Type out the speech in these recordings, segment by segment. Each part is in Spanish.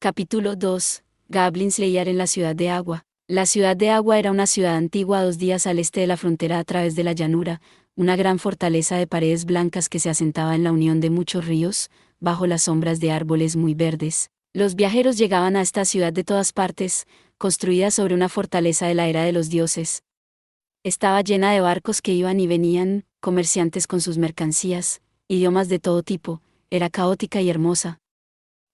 Capítulo 2. Goblin Slayer en la Ciudad de Agua. La Ciudad de Agua era una ciudad antigua a 2 días al este de la frontera a través de la llanura, una gran fortaleza de paredes blancas que se asentaba en la unión de muchos ríos, bajo las sombras de árboles muy verdes. Los viajeros llegaban a esta ciudad de todas partes, construida sobre una fortaleza de la era de los dioses. Estaba llena de barcos que iban y venían, comerciantes con sus mercancías, idiomas de todo tipo, era caótica y hermosa.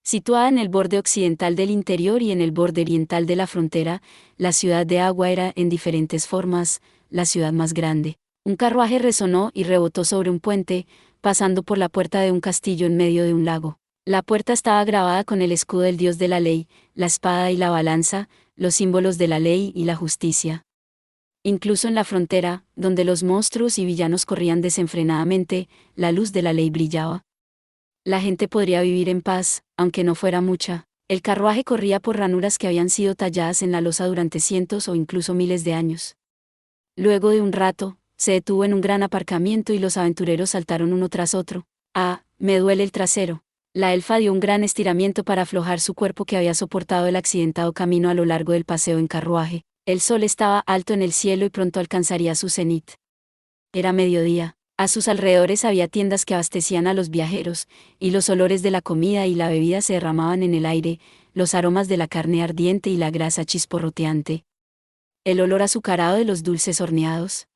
Situada en el borde occidental del interior y en el borde oriental de la frontera, la Ciudad de Agua era, en diferentes formas, la ciudad más grande. Un carruaje resonó y rebotó sobre un puente, pasando por la puerta de un castillo en medio de un lago. La puerta estaba grabada con el escudo del dios de la ley, la espada y la balanza, los símbolos de la ley y la justicia. Incluso en la frontera, donde los monstruos y villanos corrían desenfrenadamente, la luz de la ley brillaba. La gente podría vivir en paz, aunque no fuera mucha. El carruaje corría por ranuras que habían sido talladas en la losa durante cientos o incluso miles de años. Luego de un rato, se detuvo en un gran aparcamiento y los aventureros saltaron uno tras otro. «Ah, me duele el trasero». La elfa dio un gran estiramiento para aflojar su cuerpo que había soportado el accidentado camino a lo largo del paseo en carruaje. El sol estaba alto en el cielo y pronto alcanzaría su cenit. Era mediodía. A sus alrededores había tiendas que abastecían a los viajeros, y los olores de la comida y la bebida se derramaban en el aire, los aromas de la carne ardiente y la grasa chisporroteante. El olor azucarado de los dulces horneados.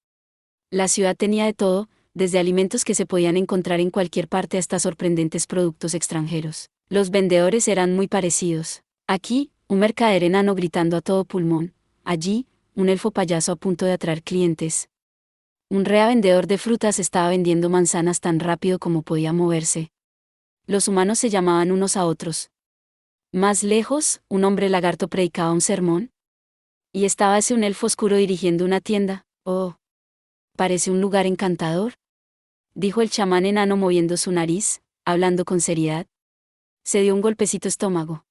La ciudad tenía de todo, desde alimentos que se podían encontrar en cualquier parte hasta sorprendentes productos extranjeros. Los vendedores eran muy parecidos. Aquí, un mercader enano gritando a todo pulmón. Allí, un elfo payaso a punto de atraer clientes. Un rea vendedor de frutas estaba vendiendo manzanas tan rápido como podía moverse. Los humanos se llamaban unos a otros. Más lejos, un hombre lagarto predicaba un sermón. Y estaba ese un elfo oscuro dirigiendo una tienda. «Oh, parece un lugar encantador», dijo el chamán enano moviendo su nariz, hablando con seriedad. Se dio un golpecito estómago.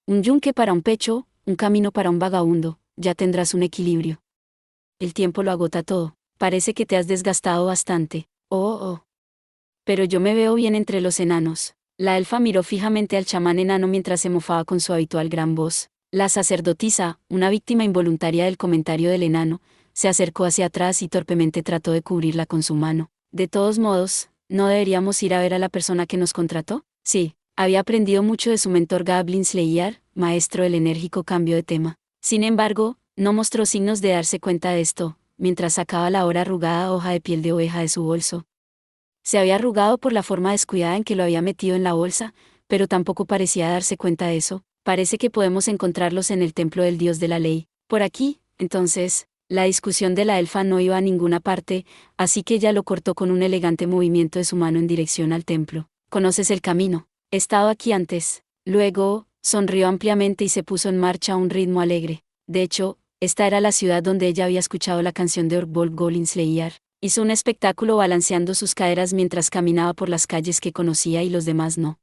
«Un yunque para un pecho, un camino para un vagabundo, ya tendrás un equilibrio. El tiempo lo agota todo. Parece que te has desgastado bastante». «Oh. Pero yo me veo bien entre los enanos». La elfa miró fijamente al chamán enano mientras se mofaba con su habitual gran voz. La sacerdotisa, una víctima involuntaria del comentario del enano, se acercó hacia atrás y torpemente trató de cubrirla con su mano. «De todos modos, ¿no deberíamos ir a ver a la persona que nos contrató?» Sí, había aprendido mucho de su mentor Goblin Slayer, maestro del enérgico cambio de tema. Sin embargo, no mostró signos de darse cuenta de esto, mientras sacaba la ahora arrugada hoja de piel de oveja de su bolso. Se había arrugado por la forma descuidada en que lo había metido en la bolsa, pero tampoco parecía darse cuenta de eso. «Parece que podemos encontrarlos en el templo del dios de la ley. Por aquí». Entonces, la discusión de la elfa no iba a ninguna parte, así que ella lo cortó con un elegante movimiento de su mano en dirección al templo. «¿Conoces el camino? He estado aquí antes». Luego, sonrió ampliamente y se puso en marcha a un ritmo alegre. De hecho, esta era la ciudad donde ella había escuchado la canción de Orkbold Goblin Slayer. Hizo un espectáculo balanceando sus caderas mientras caminaba por las calles que conocía y los demás no.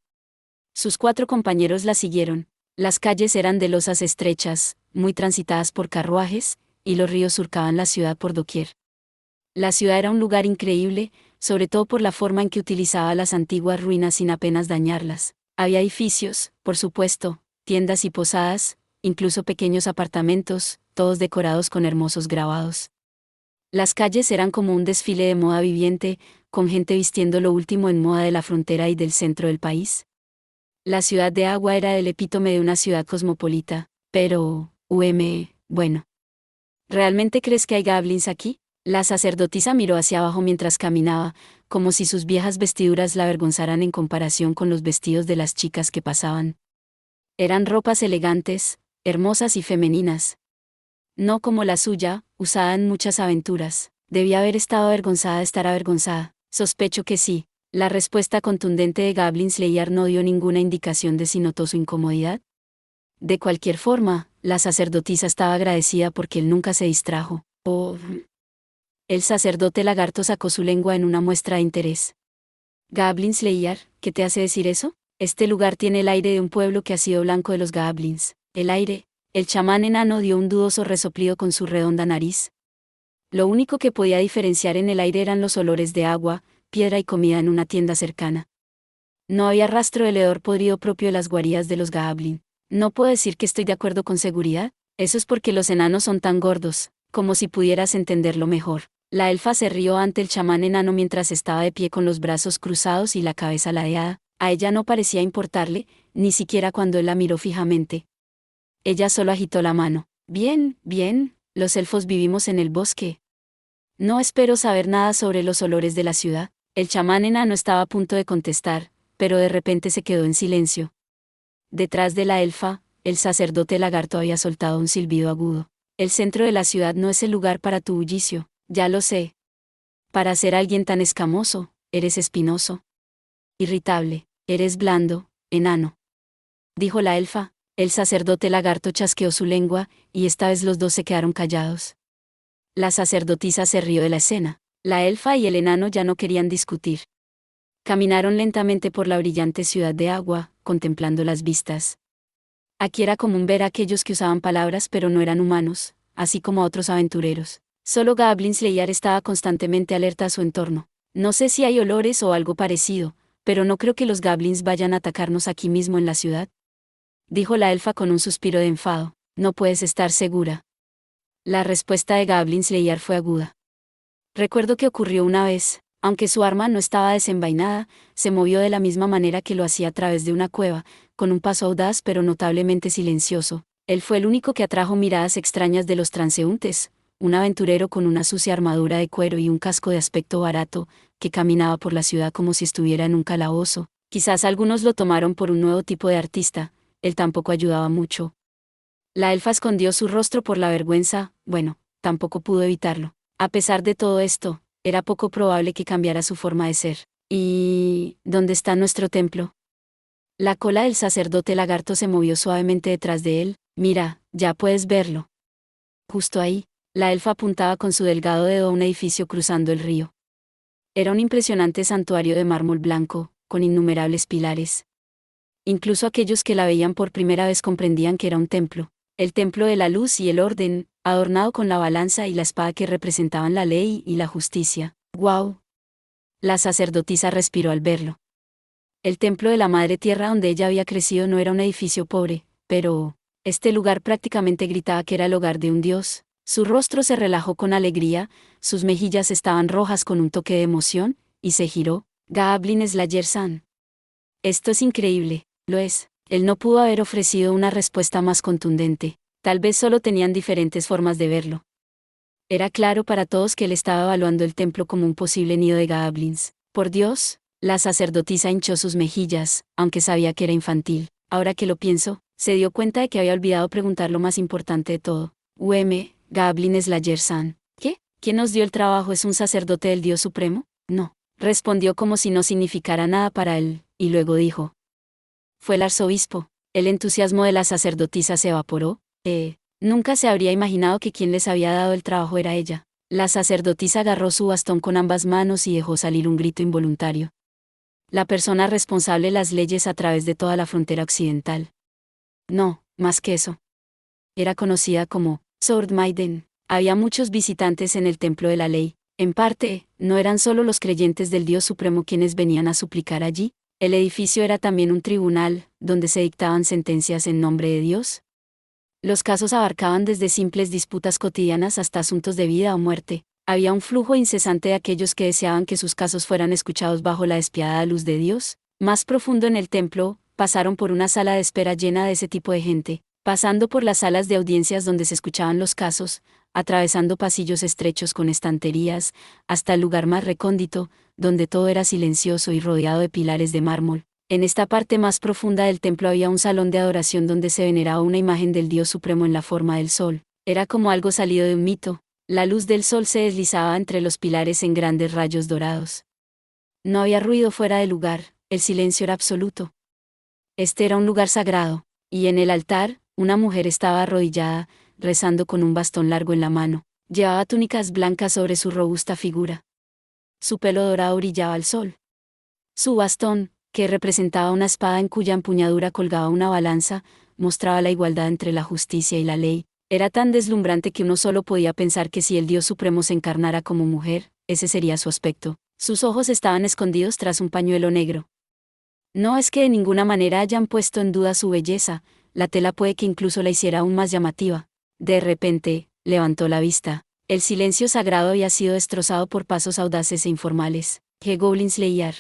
Sus 4 compañeros la siguieron. Las calles eran de losas estrechas, muy transitadas por carruajes, y los ríos surcaban la ciudad por doquier. La ciudad era un lugar increíble, sobre todo por la forma en que utilizaba las antiguas ruinas sin apenas dañarlas. Había edificios, por supuesto, tiendas y posadas, incluso pequeños apartamentos, todos decorados con hermosos grabados. Las calles eran como un desfile de moda viviente, con gente vistiendo lo último en moda de la frontera y del centro del país. La Ciudad de Agua era el epítome de una ciudad cosmopolita, pero, bueno. ¿Realmente crees que hay goblins aquí? La sacerdotisa miró hacia abajo mientras caminaba, como si sus viejas vestiduras la avergonzaran en comparación con los vestidos de las chicas que pasaban. Eran ropas elegantes, hermosas y femeninas. No como la suya, usada en muchas aventuras. Debía haber estado avergonzada de estar avergonzada. Sospecho que sí. La respuesta contundente de Goblin Slayer no dio ninguna indicación de si notó su incomodidad. De cualquier forma, la sacerdotisa estaba agradecida porque él nunca se distrajo. «Oh». El sacerdote lagarto sacó su lengua en una muestra de interés. «Goblin Slayer, ¿qué te hace decir eso? Este lugar tiene el aire de un pueblo que ha sido blanco de los goblins». «El aire». El chamán enano dio un dudoso resoplido con su redonda nariz. Lo único que podía diferenciar en el aire eran los olores de agua, piedra y comida en una tienda cercana. No había rastro del hedor podrido propio de las guaridas de los goblin. No puedo decir que estoy de acuerdo con seguridad, eso es porque los enanos son tan gordos, como si pudieras entenderlo mejor. La elfa se rió ante el chamán enano mientras estaba de pie con los brazos cruzados y la cabeza ladeada. A ella no parecía importarle, ni siquiera cuando él la miró fijamente. Ella solo agitó la mano. Bien, bien, los elfos vivimos en el bosque. No espero saber nada sobre los olores de la ciudad. El chamán enano estaba a punto de contestar, pero de repente se quedó en silencio. Detrás de la elfa, el sacerdote lagarto había soltado un silbido agudo. El centro de la ciudad no es el lugar para tu bullicio, ya lo sé. Para ser alguien tan escamoso, eres espinoso. Irritable, eres blando, enano. Dijo la elfa. El sacerdote lagarto chasqueó su lengua, y esta vez los dos se quedaron callados. La sacerdotisa se rió de la escena. La elfa y el enano ya no querían discutir. Caminaron lentamente por la brillante ciudad de agua, contemplando las vistas. Aquí era común ver a aquellos que usaban palabras pero no eran humanos, así como a otros aventureros. Solo Goblin Slayer estaba constantemente alerta a su entorno. No sé si hay olores o algo parecido, pero no creo que los goblins vayan a atacarnos aquí mismo en la ciudad. Dijo la elfa con un suspiro de enfado. No puedes estar segura. La respuesta de Goblin Slayer fue aguda. Recuerdo que ocurrió una vez. Aunque su arma no estaba desenvainada, se movió de la misma manera que lo hacía a través de una cueva, con un paso audaz pero notablemente silencioso. Él fue el único que atrajo miradas extrañas de los transeúntes, un aventurero con una sucia armadura de cuero y un casco de aspecto barato, que caminaba por la ciudad como si estuviera en un calabozo. Quizás algunos lo tomaron por un nuevo tipo de artista, él tampoco ayudaba mucho. La elfa escondió su rostro por la vergüenza, bueno, tampoco pudo evitarlo. A pesar de todo esto, era poco probable que cambiara su forma de ser. ¿Y dónde está nuestro templo? La cola del sacerdote lagarto se movió suavemente detrás de él. Mira, ya puedes verlo. Justo ahí, la elfa apuntaba con su delgado dedo a un edificio cruzando el río. Era un impresionante santuario de mármol blanco, con innumerables pilares. Incluso aquellos que la veían por primera vez comprendían que era un templo. El templo de la luz y el orden, adornado con la balanza y la espada que representaban la ley y la justicia. ¡Guau! La sacerdotisa respiró al verlo. El templo de la Madre Tierra donde ella había crecido no era un edificio pobre, pero este lugar prácticamente gritaba que era el hogar de un dios. Su rostro se relajó con alegría, sus mejillas estaban rojas con un toque de emoción, y se giró. Goblin Slayer-san. Esto es increíble, lo es. Él no pudo haber ofrecido una respuesta más contundente. Tal vez solo tenían diferentes formas de verlo. Era claro para todos que él estaba evaluando el templo como un posible nido de goblins. Por Dios, la sacerdotisa hinchó sus mejillas, aunque sabía que era infantil. Ahora que lo pienso, se dio cuenta de que había olvidado preguntar lo más importante de todo. Goblin Slayer-san. ¿Qué? ¿Quién nos dio el trabajo es un sacerdote del Dios Supremo? No. Respondió como si no significara nada para él, y luego dijo. Fue el arzobispo. El entusiasmo de la sacerdotisa se evaporó. Nunca se habría imaginado que quien les había dado el trabajo era ella. La sacerdotisa agarró su bastón con ambas manos y dejó salir un grito involuntario. La persona responsable de las leyes a través de toda la frontera occidental. No, más que eso. Era conocida como Sword Maiden. Había muchos visitantes en el templo de la ley. En parte, no eran solo los creyentes del Dios Supremo quienes venían a suplicar allí. El edificio era también un tribunal, donde se dictaban sentencias en nombre de Dios. Los casos abarcaban desde simples disputas cotidianas hasta asuntos de vida o muerte. Había un flujo incesante de aquellos que deseaban que sus casos fueran escuchados bajo la despiadada luz de Dios. Más profundo en el templo, pasaron por una sala de espera llena de ese tipo de gente, pasando por las salas de audiencias donde se escuchaban los casos, atravesando pasillos estrechos con estanterías, hasta el lugar más recóndito, donde todo era silencioso y rodeado de pilares de mármol. En esta parte más profunda del templo había un salón de adoración donde se veneraba una imagen del Dios Supremo en la forma del sol. Era como algo salido de un mito. La luz del sol se deslizaba entre los pilares en grandes rayos dorados. No había ruido fuera de lugar, el silencio era absoluto. Este era un lugar sagrado, y en el altar, una mujer estaba arrodillada, rezando con un bastón largo en la mano. Llevaba túnicas blancas sobre su robusta figura. Su pelo dorado brillaba al sol. Su bastón, que representaba una espada en cuya empuñadura colgaba una balanza, mostraba la igualdad entre la justicia y la ley. Era tan deslumbrante que uno solo podía pensar que si el Dios Supremo se encarnara como mujer, ese sería su aspecto. Sus ojos estaban escondidos tras un pañuelo negro. No es que de ninguna manera hayan puesto en duda su belleza, la tela puede que incluso la hiciera aún más llamativa. De repente, levantó la vista. El silencio sagrado había sido destrozado por pasos audaces e informales. ¿Qué Goblin Slayer?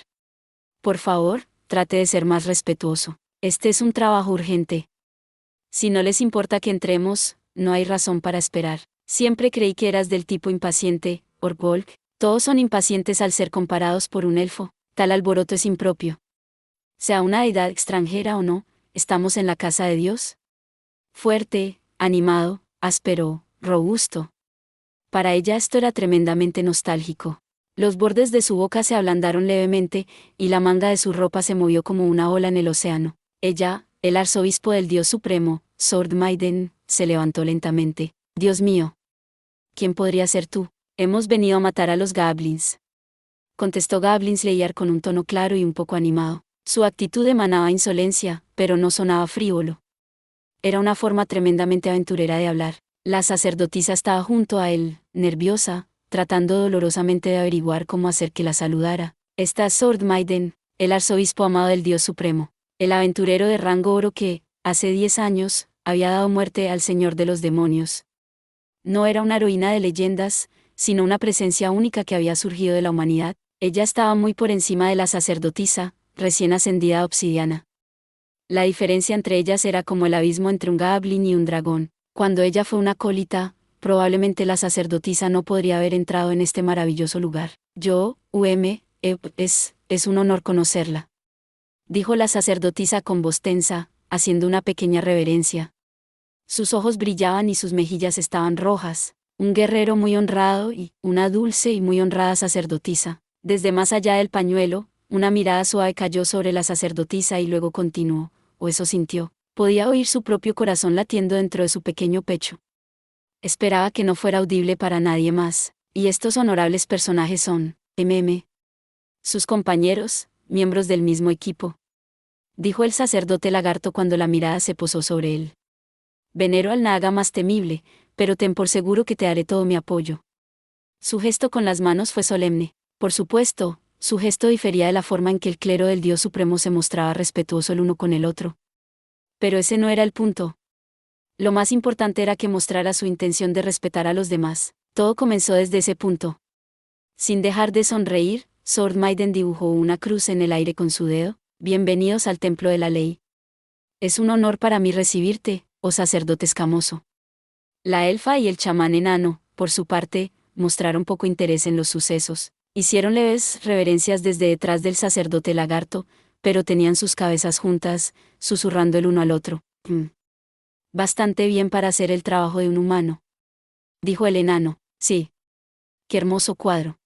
Por favor, trate de ser más respetuoso. Este es un trabajo urgente. Si no les importa que entremos, no hay razón para esperar. Siempre creí que eras del tipo impaciente, Orgolk. Todos son impacientes al ser comparados por un elfo. Tal alboroto es impropio. Sea una deidad extranjera o no, estamos en la casa de Dios. Fuerte, animado, áspero, robusto. Para ella esto era tremendamente nostálgico. Los bordes de su boca se ablandaron levemente, y la manga de su ropa se movió como una ola en el océano. Ella, el arzobispo del Dios Supremo, Sword Maiden, se levantó lentamente. Dios mío. ¿Quién podría ser tú? Hemos venido a matar a los goblins. Contestó Goblin Slayer con un tono claro y un poco animado. Su actitud emanaba insolencia, pero no sonaba frívolo. Era una forma tremendamente aventurera de hablar. La sacerdotisa estaba junto a él, nerviosa, tratando dolorosamente de averiguar cómo hacer que la saludara. Está Sword Maiden, el arzobispo amado del Dios Supremo, el aventurero de rango oro que, hace 10 años, había dado muerte al Señor de los Demonios. No era una heroína de leyendas, sino una presencia única que había surgido de la humanidad. Ella estaba muy por encima de la sacerdotisa, recién ascendida a obsidiana. La diferencia entre ellas era como el abismo entre un goblin y un dragón. Cuando ella fue una acólita, probablemente la sacerdotisa no podría haber entrado en este maravilloso lugar. Es un honor conocerla. Dijo la sacerdotisa con voz tensa, haciendo una pequeña reverencia. Sus ojos brillaban y sus mejillas estaban rojas. Un guerrero muy honrado y una dulce y muy honrada sacerdotisa. Desde más allá del pañuelo, una mirada suave cayó sobre la sacerdotisa y luego continuó, o eso sintió. Podía oír su propio corazón latiendo dentro de su pequeño pecho. Esperaba que no fuera audible para nadie más, y estos honorables personajes son, sus compañeros, miembros del mismo equipo. Dijo el sacerdote lagarto cuando la mirada se posó sobre él. Venero al naga más temible, pero ten por seguro que te daré todo mi apoyo. Su gesto con las manos fue solemne. Por supuesto, su gesto difería de la forma en que el clero del Dios Supremo se mostraba respetuoso el uno con el otro. Pero ese no era el punto. Lo más importante era que mostrara su intención de respetar a los demás. Todo comenzó desde ese punto. Sin dejar de sonreír, Sword Maiden dibujó una cruz en el aire con su dedo. Bienvenidos al templo de la ley. Es un honor para mí recibirte, oh sacerdote escamoso. La elfa y el chamán enano, por su parte, mostraron poco interés en los sucesos. Hicieron leves reverencias desde detrás del sacerdote lagarto, pero tenían sus cabezas juntas, susurrando el uno al otro. Bastante bien para hacer el trabajo de un humano. Dijo el enano. Sí. Qué hermoso cuadro.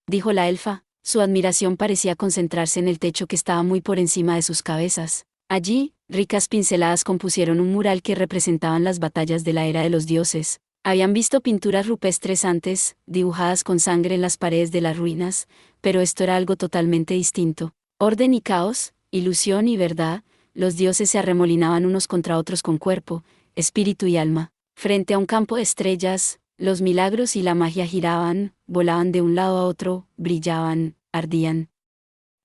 Dijo la elfa, su admiración parecía concentrarse en el techo que estaba muy por encima de sus cabezas. Allí, ricas pinceladas compusieron un mural que representaban las batallas de la era de los dioses. Habían visto pinturas rupestres antes, dibujadas con sangre en las paredes de las ruinas, pero esto era algo totalmente distinto. Orden y caos, ilusión y verdad, los dioses se arremolinaban unos contra otros con cuerpo, espíritu y alma. Frente a un campo de estrellas, los milagros y la magia giraban, volaban de un lado a otro, brillaban, ardían.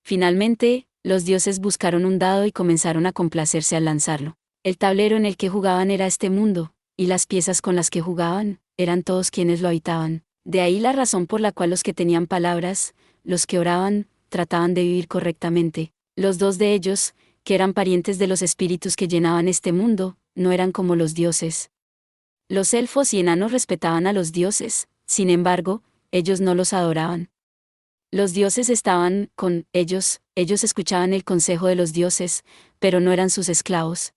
Finalmente, los dioses buscaron un dado y comenzaron a complacerse al lanzarlo. El tablero en el que jugaban era este mundo, y las piezas con las que jugaban, eran todos quienes lo habitaban. De ahí la razón por la cual los que tenían palabras, los que oraban, trataban de vivir correctamente. Los dos de ellos, que eran parientes de los espíritus que llenaban este mundo, no eran como los dioses. Los elfos y enanos respetaban a los dioses, sin embargo, ellos no los adoraban. Los dioses estaban con ellos escuchaban el consejo de los dioses, pero no eran sus esclavos.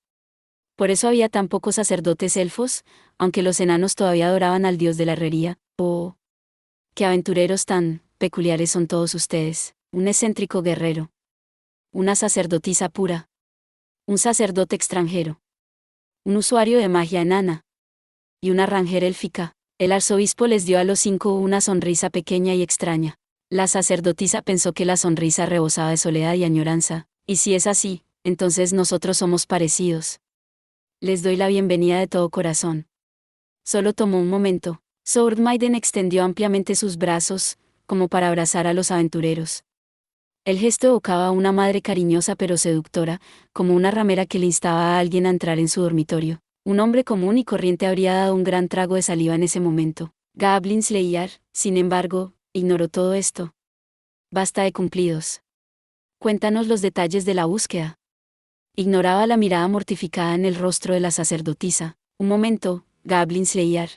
Por eso había tan pocos sacerdotes elfos, aunque los enanos todavía adoraban al dios de la herrería. ¡Oh! ¡Qué aventureros tan peculiares son todos ustedes! Un excéntrico guerrero. Una sacerdotisa pura. Un sacerdote extranjero. Un usuario de magia enana. Y una rangera élfica. El arzobispo les dio a los 5 una sonrisa pequeña y extraña. La sacerdotisa pensó que la sonrisa rebosaba de soledad y añoranza. Y si es así, entonces nosotros somos parecidos. Les doy la bienvenida de todo corazón. Solo tomó un momento. Sword Maiden extendió ampliamente sus brazos, como para abrazar a los aventureros. El gesto evocaba a una madre cariñosa pero seductora, como una ramera que le instaba a alguien a entrar en su dormitorio. Un hombre común y corriente habría dado un gran trago de saliva en ese momento. Goblin Slayer, sin embargo, ignoró todo esto. Basta de cumplidos. Cuéntanos los detalles de la búsqueda. Ignoraba la mirada mortificada en el rostro de la sacerdotisa. Un momento, Goblin Slayer.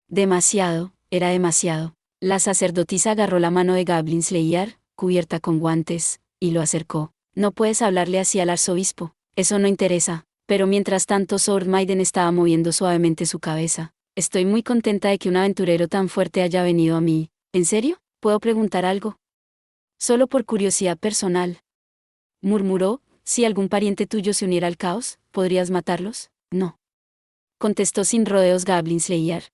Demasiado, era demasiado. La sacerdotisa agarró la mano de Goblin Slayer, cubierta con guantes, y lo acercó. No puedes hablarle así al arzobispo, eso no interesa. Pero mientras tanto Sword Maiden estaba moviendo suavemente su cabeza. Estoy muy contenta de que un aventurero tan fuerte haya venido a mí. ¿En serio? ¿Puedo preguntar algo? Solo por curiosidad personal. Murmuró, si algún pariente tuyo se uniera al caos, ¿podrías matarlos? No. Contestó sin rodeos Goblin Slayer.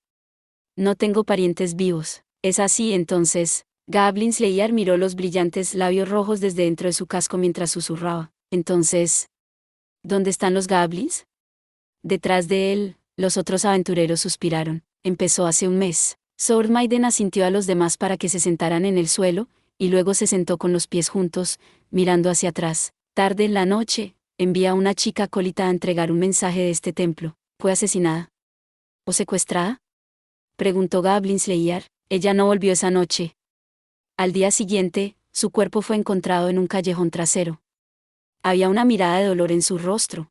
No tengo parientes vivos. Es así entonces. Goblin Slayer miró los brillantes labios rojos desde dentro de su casco mientras susurraba. Entonces, ¿dónde están los goblins? Detrás de él, los otros aventureros suspiraron. Empezó hace un mes. Sword Maiden asintió a los demás para que se sentaran en el suelo, y luego se sentó con los pies juntos, mirando hacia atrás. Tarde en la noche, envía a una chica acólita a entregar un mensaje de este templo. ¿Fue asesinada? ¿O secuestrada? Preguntó Goblin Slayer. Ella no volvió esa noche. Al día siguiente, su cuerpo fue encontrado en un callejón trasero. Había una mirada de dolor en su rostro.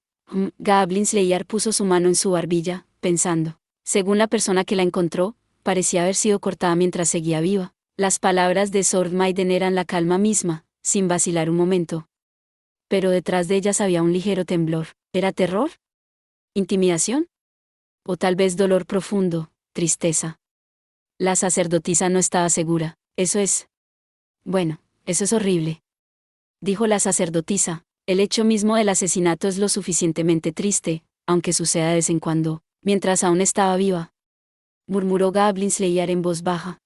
Goblin Slayer puso su mano en su barbilla, pensando. Según la persona que la encontró, parecía haber sido cortada mientras seguía viva. Las palabras de Sword Maiden eran la calma misma, sin vacilar un momento. Pero detrás de ellas había un ligero temblor. ¿Era terror? ¿Intimidación? O tal vez dolor profundo, tristeza. La sacerdotisa no estaba segura. Eso es. Bueno, eso es horrible. Dijo la sacerdotisa. El hecho mismo del asesinato es lo suficientemente triste, aunque suceda de vez en cuando, mientras aún estaba viva. Murmuró Goblin Slayer en voz baja.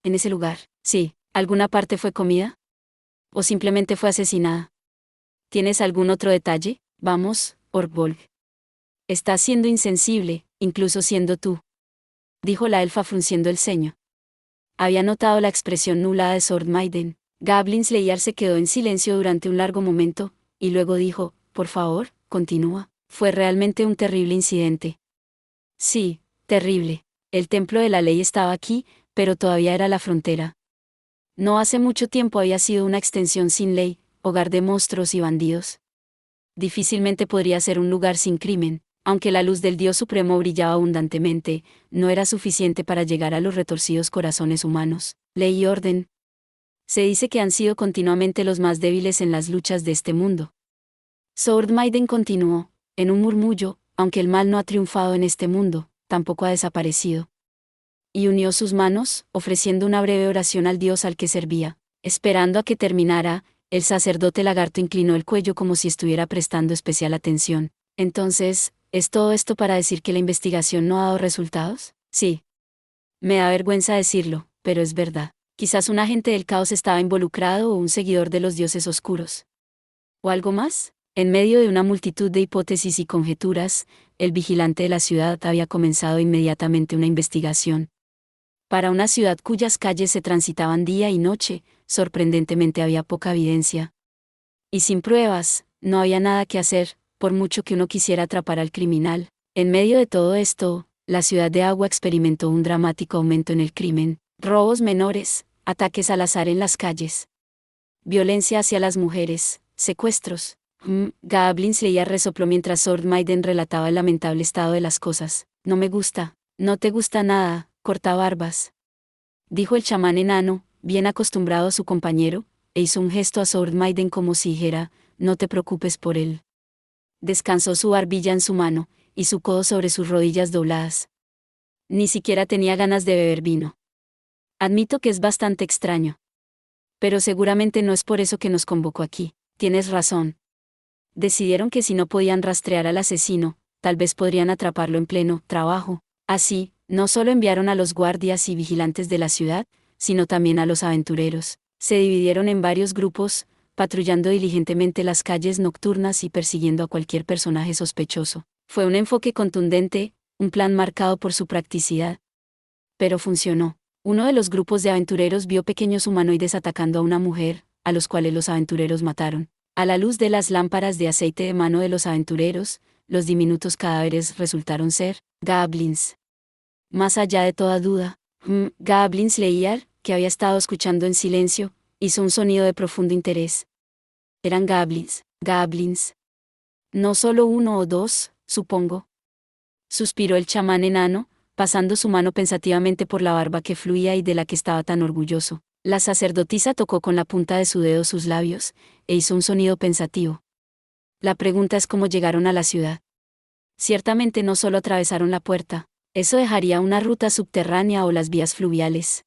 En ese lugar, sí, ¿alguna parte fue comida? ¿O simplemente fue asesinada? ¿Tienes algún otro detalle? Vamos, Orbolg. Estás siendo insensible, incluso siendo tú. Dijo la elfa frunciendo el ceño. Había notado la expresión nublada de Sword Maiden. Goblin Slayer se quedó en silencio durante un largo momento, y luego dijo, por favor, continúa. Fue realmente un terrible incidente. Sí, terrible. El templo de la ley estaba aquí, pero todavía era la frontera. No hace mucho tiempo había sido una extensión sin ley, hogar de monstruos y bandidos. Difícilmente podría ser un lugar sin crimen, aunque la luz del Dios Supremo brillaba abundantemente, no era suficiente para llegar a los retorcidos corazones humanos. Ley y orden. Se dice que han sido continuamente los más débiles en las luchas de este mundo. Sword Maiden continuó, en un murmullo, aunque el mal no ha triunfado en este mundo, tampoco ha desaparecido. Y unió sus manos, ofreciendo una breve oración al Dios al que servía. Esperando a que terminara, el sacerdote lagarto inclinó el cuello como si estuviera prestando especial atención. Entonces, ¿es todo esto para decir que la investigación no ha dado resultados? Sí. Me da vergüenza decirlo, pero es verdad. Quizás un agente del caos estaba involucrado o un seguidor de los dioses oscuros. ¿O algo más? En medio de una multitud de hipótesis y conjeturas, el vigilante de la ciudad había comenzado inmediatamente una investigación. Para una ciudad cuyas calles se transitaban día y noche, sorprendentemente había poca evidencia. Y sin pruebas, no había nada que hacer, por mucho que uno quisiera atrapar al criminal. En medio de todo esto, la ciudad de Agua experimentó un dramático aumento en el crimen, robos menores, ataques al azar en las calles, violencia hacia las mujeres, secuestros. Goblin Slayer resopló mientras Sword Maiden relataba el lamentable estado de las cosas. No me gusta, no te gusta nada, cortabarbas. Dijo el chamán enano, bien acostumbrado a su compañero, e hizo un gesto a Sword Maiden como si dijera, no te preocupes por él. Descansó su barbilla en su mano, y su codo sobre sus rodillas dobladas. Ni siquiera tenía ganas de beber vino. Admito que es bastante extraño. Pero seguramente no es por eso que nos convocó aquí. Tienes razón. Decidieron que si no podían rastrear al asesino, tal vez podrían atraparlo en pleno trabajo. Así, no solo enviaron a los guardias y vigilantes de la ciudad, sino también a los aventureros. Se dividieron en varios grupos, patrullando diligentemente las calles nocturnas y persiguiendo a cualquier personaje sospechoso. Fue un enfoque contundente, un plan marcado por su practicidad. Pero funcionó. Uno de los grupos de aventureros vio pequeños humanoides atacando a una mujer, a los cuales los aventureros mataron. A la luz de las lámparas de aceite de mano de los aventureros, los diminutos cadáveres resultaron ser goblins. Más allá de toda duda, Goblin Slayer, que había estado escuchando en silencio, hizo un sonido de profundo interés. Eran goblins, goblins. No solo uno o dos, supongo. Suspiró el chamán enano, pasando su mano pensativamente por la barba que fluía y de la que estaba tan orgulloso. La sacerdotisa tocó con la punta de su dedo sus labios, e hizo un sonido pensativo. La pregunta es cómo llegaron a la ciudad. Ciertamente no solo atravesaron la puerta, eso dejaría una ruta subterránea o las vías fluviales.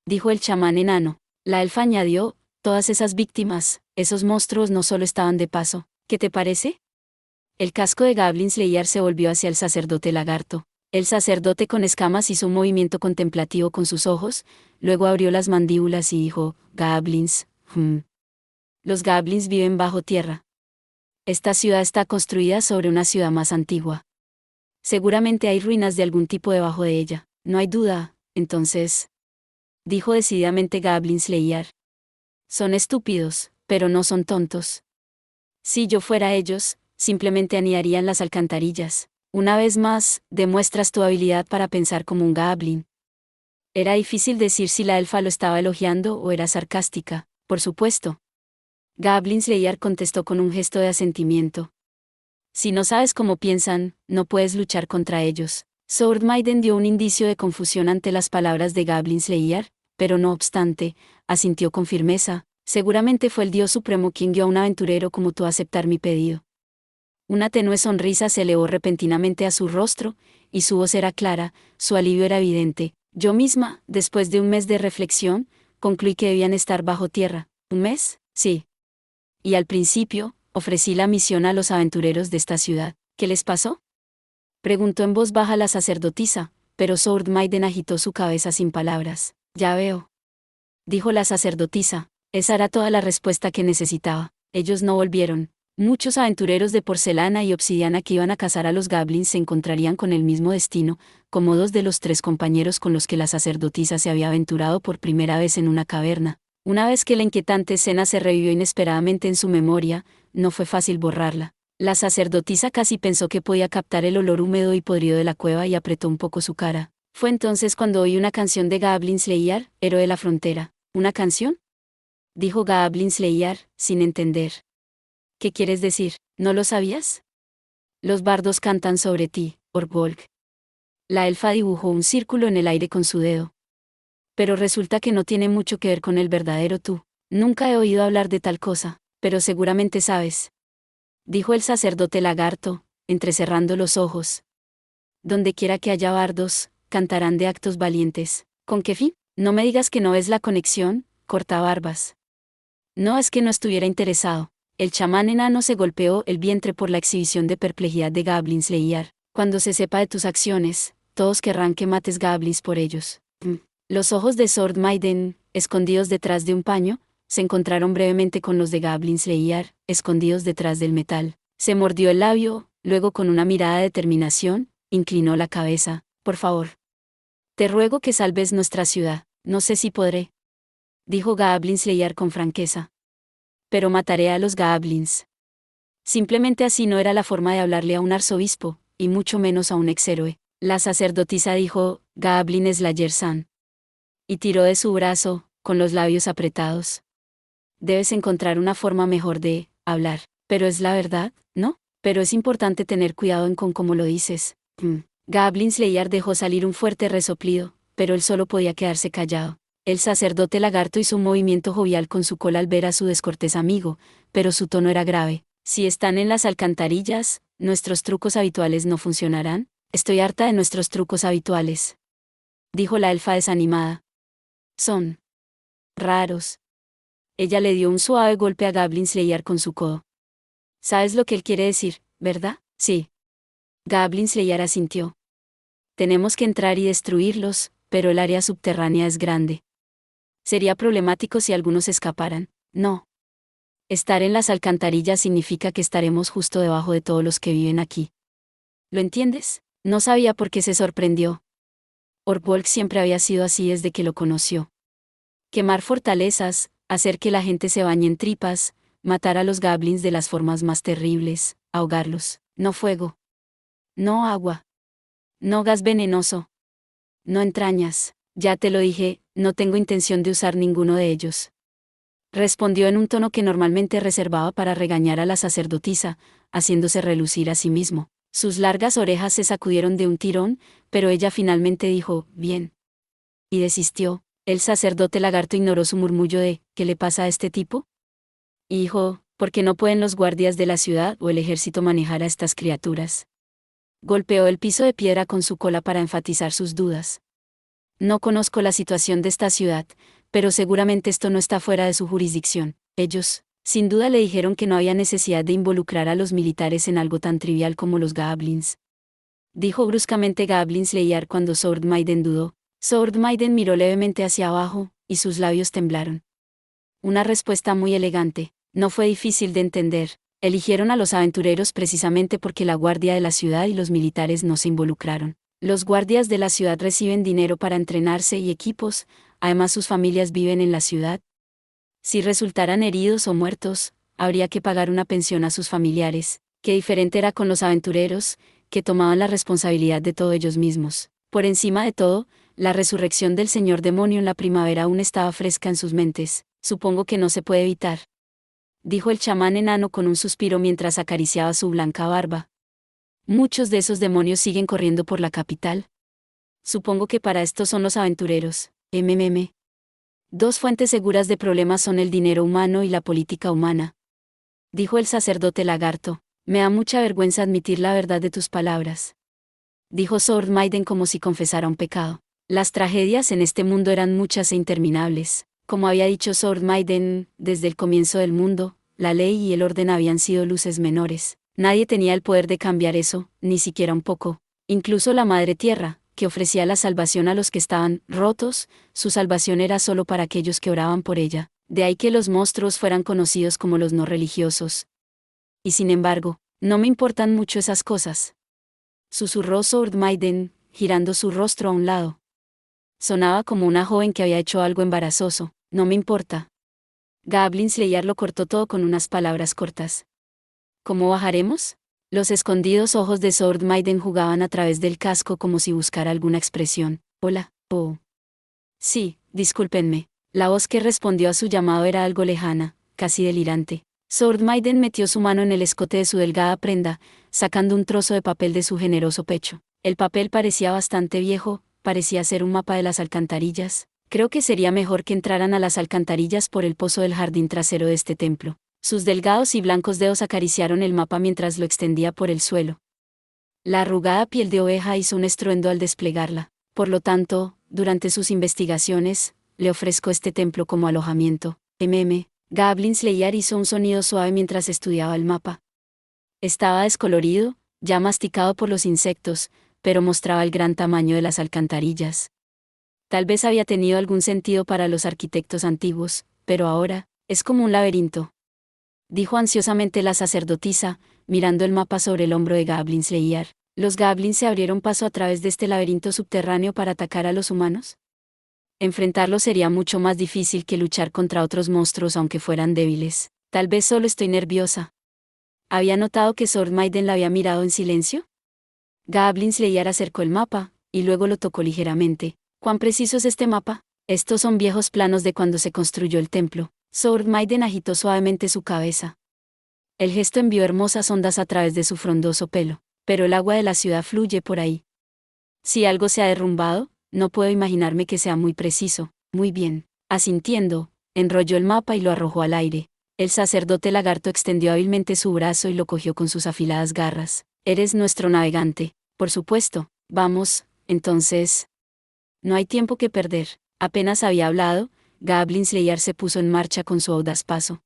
Dijo el chamán enano. La elfa añadió, todas esas víctimas, esos monstruos no solo estaban de paso. ¿Qué te parece? El casco de Goblin Slayer se volvió hacia el sacerdote lagarto. El sacerdote con escamas hizo un movimiento contemplativo con sus ojos, luego abrió las mandíbulas y dijo, Goblins, Los goblins viven bajo tierra. Esta ciudad está construida sobre una ciudad más antigua. Seguramente hay ruinas de algún tipo debajo de ella, no hay duda, entonces. Dijo decididamente Goblin Slayer. Son estúpidos, pero no son tontos. Si yo fuera ellos, simplemente anidaría en las alcantarillas. Una vez más, demuestras tu habilidad para pensar como un goblin. Era difícil decir si la elfa lo estaba elogiando o era sarcástica, por supuesto. Goblin Slayer contestó con un gesto de asentimiento. Si no sabes cómo piensan, no puedes luchar contra ellos. Sword Maiden dio un indicio de confusión ante las palabras de Goblin Slayer, pero no obstante, asintió con firmeza. Seguramente fue el Dios Supremo quien guió a un aventurero como tú a aceptar mi pedido. Una tenue sonrisa se elevó repentinamente a su rostro, y su voz era clara, su alivio era evidente. Yo misma, después de un mes de reflexión, concluí que debían estar bajo tierra. ¿Un mes? Sí. Y al principio, ofrecí la misión a los aventureros de esta ciudad. ¿Qué les pasó? Preguntó en voz baja la sacerdotisa, pero Sword Maiden agitó su cabeza sin palabras. Ya veo. Dijo la sacerdotisa. Esa era toda la respuesta que necesitaba. Ellos no volvieron. Muchos aventureros de porcelana y obsidiana que iban a cazar a los goblins se encontrarían con el mismo destino, como dos de los tres compañeros con los que la sacerdotisa se había aventurado por primera vez en una caverna. Una vez que la inquietante escena se revivió inesperadamente en su memoria, no fue fácil borrarla. La sacerdotisa casi pensó que podía captar el olor húmedo y podrido de la cueva y apretó un poco su cara. Fue entonces cuando oí una canción de Goblin Slayer, héroe de la frontera. ¿Una canción? Dijo Goblin Slayer, sin entender. ¿Qué quieres decir? ¿No lo sabías? Los bardos cantan sobre ti, Orbolg. La elfa dibujó un círculo en el aire con su dedo. Pero resulta que no tiene mucho que ver con el verdadero tú. Nunca he oído hablar de tal cosa, pero seguramente sabes. Dijo el sacerdote lagarto, entrecerrando los ojos. Donde quiera que haya bardos, cantarán de actos valientes. ¿Con qué fin? No me digas que no ves la conexión, cortabarbas. No es que no estuviera interesado. El chamán enano se golpeó el vientre por la exhibición de perplejidad de Goblin Slayer. Cuando se sepa de tus acciones, todos querrán que mates goblins por ellos. Los ojos de Sword Maiden, escondidos detrás de un paño, se encontraron brevemente con los de Goblin Slayer, escondidos detrás del metal. Se mordió el labio, luego con una mirada de determinación, inclinó la cabeza. Por favor. Te ruego que salves nuestra ciudad. No sé si podré. Dijo Goblin Slayer con franqueza. Pero mataré a los goblins. Simplemente así no era la forma de hablarle a un arzobispo, y mucho menos a un exhéroe. La sacerdotisa dijo, Goblin Slayer-san. Y tiró de su brazo, con los labios apretados. Debes encontrar una forma mejor de hablar. Pero es la verdad, ¿no? Pero es importante tener cuidado en con cómo lo dices. Goblin Slayer dejó salir un fuerte resoplido, pero él solo podía quedarse callado. El sacerdote lagarto hizo un movimiento jovial con su cola al ver a su descortés amigo, pero su tono era grave. Si están en las alcantarillas, ¿nuestros trucos habituales no funcionarán? Estoy harta de nuestros trucos habituales. Dijo la elfa desanimada. Son raros. Ella le dio un suave golpe a Goblin Slayer con su codo. ¿Sabes lo que él quiere decir, verdad? Sí. Goblin Slayer asintió. Tenemos que entrar y destruirlos, pero el área subterránea es grande. Sería problemático si algunos escaparan. No. Estar en las alcantarillas significa que estaremos justo debajo de todos los que viven aquí. ¿Lo entiendes? No sabía por qué se sorprendió. Orbolg siempre había sido así desde que lo conoció. Quemar fortalezas, hacer que la gente se bañe en tripas, matar a los goblins de las formas más terribles, ahogarlos, no fuego, no agua, no gas venenoso, no entrañas, ya te lo dije, no tengo intención de usar ninguno de ellos. Respondió en un tono que normalmente reservaba para regañar a la sacerdotisa, haciéndose relucir a sí mismo. Sus largas orejas se sacudieron de un tirón, pero ella finalmente dijo, bien. Y desistió. El sacerdote lagarto ignoró su murmullo de, ¿qué le pasa a este tipo? Y dijo, ¿por qué no pueden los guardias de la ciudad o el ejército manejar a estas criaturas? Golpeó el piso de piedra con su cola para enfatizar sus dudas. No conozco la situación de esta ciudad, pero seguramente esto no está fuera de su jurisdicción. Ellos, sin duda, le dijeron que no había necesidad de involucrar a los militares en algo tan trivial como los goblins. Dijo bruscamente Goblin Slayer cuando Sword Maiden dudó. Sword Maiden miró levemente hacia abajo, y sus labios temblaron. Una respuesta muy elegante. No fue difícil de entender. Eligieron a los aventureros precisamente porque la guardia de la ciudad y los militares no se involucraron. Los guardias de la ciudad reciben dinero para entrenarse y equipos, además sus familias viven en la ciudad. Si resultaran heridos o muertos, habría que pagar una pensión a sus familiares. Qué diferente era con los aventureros, que tomaban la responsabilidad de todo ellos mismos. Por encima de todo, la resurrección del señor demonio en la primavera aún estaba fresca en sus mentes. Supongo que no se puede evitar, dijo el chamán enano con un suspiro mientras acariciaba su blanca barba. Muchos de esos demonios siguen corriendo por la capital. Supongo que para esto son los aventureros. Dos fuentes seguras de problemas son el dinero humano y la política humana, dijo el sacerdote lagarto. Me da mucha vergüenza admitir la verdad de tus palabras, dijo Sword Maiden como si confesara un pecado. Las tragedias en este mundo eran muchas e interminables. Como había dicho Sword Maiden, desde el comienzo del mundo, la ley y el orden habían sido luces menores. Nadie tenía el poder de cambiar eso, ni siquiera un poco. Incluso la Madre Tierra, que ofrecía la salvación a los que estaban rotos, su salvación era solo para aquellos que oraban por ella. De ahí que los monstruos fueran conocidos como los no religiosos. Y sin embargo, no me importan mucho esas cosas, susurró Sword Maiden, girando su rostro a un lado. Sonaba como una joven que había hecho algo embarazoso. No me importa. Goblin Slayer lo cortó todo con unas palabras cortas. ¿Cómo bajaremos? Los escondidos ojos de Sword Maiden jugaban a través del casco como si buscara alguna expresión. Hola, oh. Sí, discúlpenme. La voz que respondió a su llamado era algo lejana, casi delirante. Sword Maiden metió su mano en el escote de su delgada prenda, sacando un trozo de papel de su generoso pecho. El papel parecía bastante viejo, parecía ser un mapa de las alcantarillas. Creo que sería mejor que entraran a las alcantarillas por el pozo del jardín trasero de este templo. Sus delgados y blancos dedos acariciaron el mapa mientras lo extendía por el suelo. La arrugada piel de oveja hizo un estruendo al desplegarla. Por lo tanto, durante sus investigaciones, le ofrezco este templo como alojamiento. Goblin Slayer hizo un sonido suave mientras estudiaba el mapa. Estaba descolorido, ya masticado por los insectos, pero mostraba el gran tamaño de las alcantarillas. Tal vez había tenido algún sentido para los arquitectos antiguos, pero ahora, es como un laberinto, dijo ansiosamente la sacerdotisa, mirando el mapa sobre el hombro de Goblin Slayer. ¿Los goblins se abrieron paso a través de este laberinto subterráneo para atacar a los humanos? Enfrentarlos sería mucho más difícil que luchar contra otros monstruos aunque fueran débiles. Tal vez solo estoy nerviosa. ¿Había notado que Sword Maiden la había mirado en silencio? Goblin Slayer acercó el mapa, y luego lo tocó ligeramente. ¿Cuán preciso es este mapa? Estos son viejos planos de cuando se construyó el templo. Sword Maiden agitó suavemente su cabeza. El gesto envió hermosas ondas a través de su frondoso pelo, pero el agua de la ciudad fluye por ahí. Si algo se ha derrumbado, no puedo imaginarme que sea muy preciso. Muy bien. Asintiendo, enrolló el mapa y lo arrojó al aire. El sacerdote lagarto extendió hábilmente su brazo y lo cogió con sus afiladas garras. Eres nuestro navegante, por supuesto. Vamos, entonces. No hay tiempo que perder. Apenas había hablado, Goblin Slayer se puso en marcha con su audaz paso.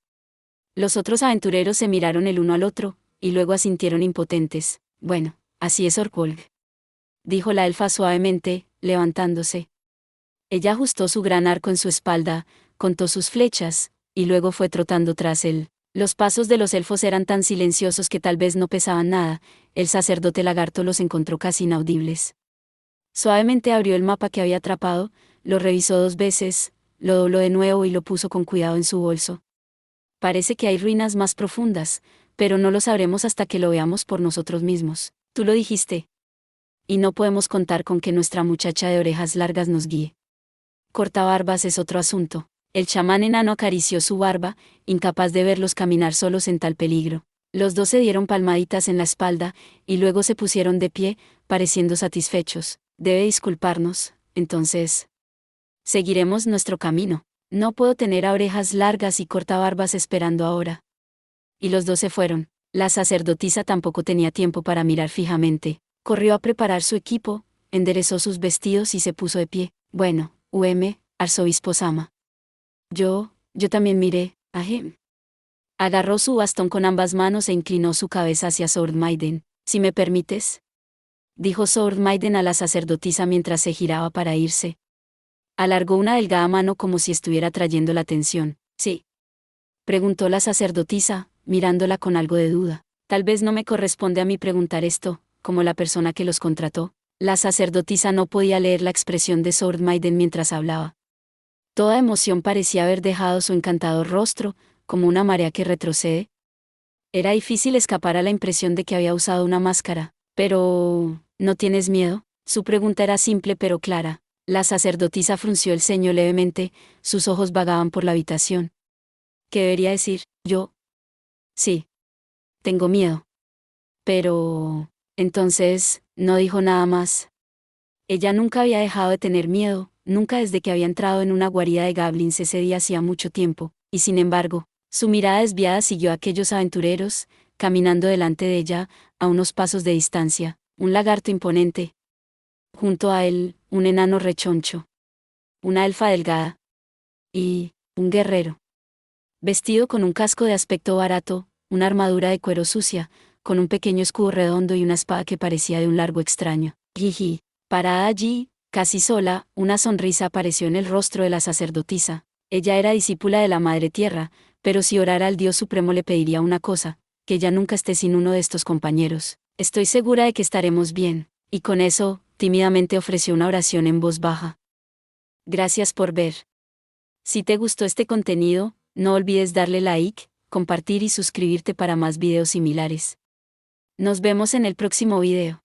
Los otros aventureros se miraron el uno al otro, y luego asintieron impotentes. Bueno, así es Orkolg, dijo la elfa suavemente, levantándose. Ella ajustó su gran arco en su espalda, contó sus flechas, y luego fue trotando tras él. Los pasos de los elfos eran tan silenciosos que tal vez no pesaban nada, el sacerdote lagarto los encontró casi inaudibles. Suavemente abrió el mapa que había atrapado, lo revisó 2 veces, lo dobló de nuevo y lo puso con cuidado en su bolso. Parece que hay ruinas más profundas, pero no lo sabremos hasta que lo veamos por nosotros mismos. Tú lo dijiste. Y no podemos contar con que nuestra muchacha de orejas largas nos guíe. Cortabarbas es otro asunto. El chamán enano acarició su barba, incapaz de verlos caminar solos en tal peligro. Los dos se dieron palmaditas en la espalda, y luego se pusieron de pie, pareciendo satisfechos. Debe disculparnos, entonces. Seguiremos nuestro camino. No puedo tener a orejas largas y cortabarbas esperando ahora. Y los dos se fueron. La sacerdotisa tampoco tenía tiempo para mirar fijamente. Corrió a preparar su equipo, enderezó sus vestidos y se puso de pie. Bueno, arzobispo Sama. Yo también miré, ahem. Agarró su bastón con ambas manos e inclinó su cabeza hacia Sword Maiden. Si me permites, dijo Sword Maiden a la sacerdotisa mientras se giraba para irse. Alargó una delgada mano como si estuviera trayendo la atención. Sí. Preguntó la sacerdotisa, mirándola con algo de duda. Tal vez no me corresponde a mí preguntar esto, como la persona que los contrató. La sacerdotisa no podía leer la expresión de Sword Maiden mientras hablaba. Toda emoción parecía haber dejado su encantador rostro, como una marea que retrocede. Era difícil escapar a la impresión de que había usado una máscara. Pero, ¿no tienes miedo? Su pregunta era simple pero clara. La sacerdotisa frunció el ceño levemente, sus ojos vagaban por la habitación. ¿Qué debería decir? Yo. Sí. Tengo miedo. Pero... Entonces, no dijo nada más. Ella nunca había dejado de tener miedo, nunca desde que había entrado en una guarida de goblins ese día hacía mucho tiempo, y sin embargo, su mirada desviada siguió a aquellos aventureros, caminando delante de ella, a unos pasos de distancia, un lagarto imponente. Junto a él, un enano rechoncho. Una elfa delgada. Y, un guerrero. Vestido con un casco de aspecto barato, una armadura de cuero sucia, con un pequeño escudo redondo y una espada que parecía de un largo extraño. Jiji. Parada allí, casi sola, una sonrisa apareció en el rostro de la sacerdotisa. Ella era discípula de la Madre Tierra, pero si orara al Dios Supremo le pediría una cosa, que ella nunca esté sin uno de estos compañeros. Estoy segura de que estaremos bien. Y con eso, tímidamente ofreció una oración en voz baja. Gracias por ver. Si te gustó este contenido, no olvides darle like, compartir y suscribirte para más videos similares. Nos vemos en el próximo video.